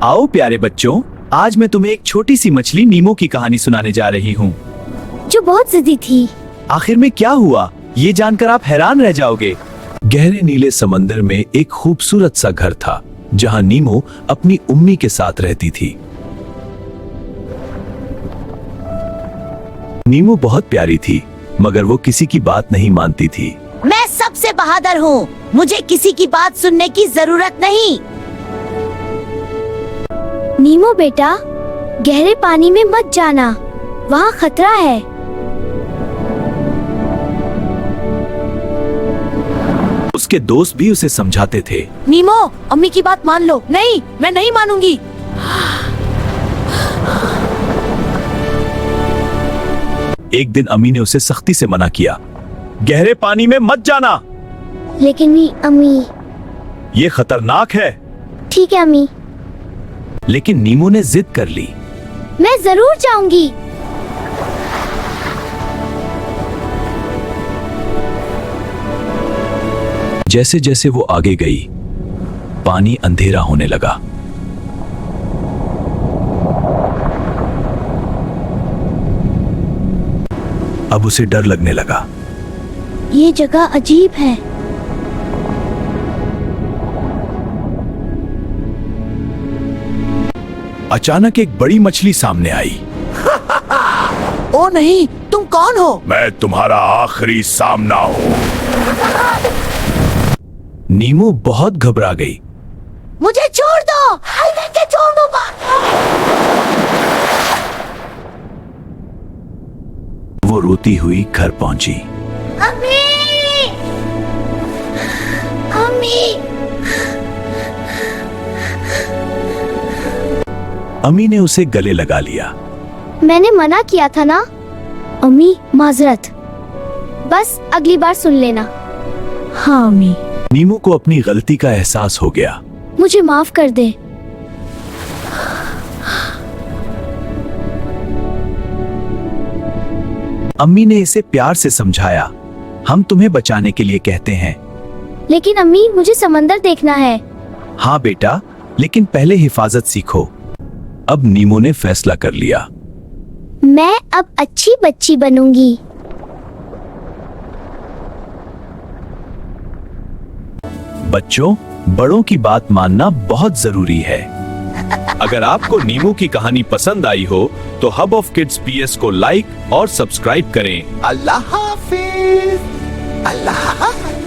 आओ प्यारे बच्चों, आज मैं तुम्हें एक छोटी सी मछली नीमो की कहानी सुनाने जा रही हूँ। जो बहुत जिद्दी थी। आखिर में क्या हुआ, ये जानकर आप हैरान रह जाओगे। गहरे नीले समंदर में एक खूबसूरत सा घर था, जहाँ नीमो अपनी उम्मी के साथ रहती थी। नीमो बहुत प्यारी थी, मगर वो किसी की बात नहीं मानती थी। मैं सबसे बहादुर हूँ, मुझे किसी की बात सुनने की जरूरत नहीं। नीमो बेटा, गहरे पानी में मत जाना, वहाँ खतरा है। उसके दोस्त भी उसे समझाते थे। नीमो, अम्मी की बात मान लो। नहीं, मैं नहीं मानूंगी। एक दिन अम्मी ने उसे सख्ती से मना किया, गहरे पानी में मत जाना। लेकिन अम्मी। ये खतरनाक है। ठीक है अम्मी। लेकिन नीमो ने जिद कर ली। मैं जरूर जाऊंगी। जैसे जैसे वो आगे गई, पानी अंधेरा होने लगा। अब उसे डर लगने लगा। ये जगह अजीब है। अचानक एक बड़ी मछली सामने आई। ओ नहीं, तुम कौन हो? मैं तुम्हारा आखिरी सामना हूँ। नीमो बहुत घबरा गई। मुझे छोड़ दो, हाय मैं छोड़ दूंगा। वो रोती हुई घर पहुंची। अम्मी, अम्मी। अम्मी ने उसे गले लगा लिया। मैंने मना किया था ना। अम्मी, माजरत। बस अगली बार सुन लेना। हाँ अम्मी। नीमो को अपनी गलती का एहसास हो गया। मुझे माफ कर दे। अम्मी ने इसे प्यार से समझाया, हम तुम्हें बचाने के लिए कहते हैं। लेकिन अम्मी, मुझे समंदर देखना है। हाँ बेटा, लेकिन पहले हिफाजत सीखो। अब नीमो ने फैसला कर लिया। मैं अब अच्छी बच्ची बनूंगी। बच्चों, बड़ों की बात मानना बहुत जरूरी है। अगर आपको नीमो की कहानी पसंद आई हो, तो हब ऑफ किड्स पीएस को लाइक और सब्सक्राइब करें। अल्लाह हाफिज। अल्लाह हाफिज।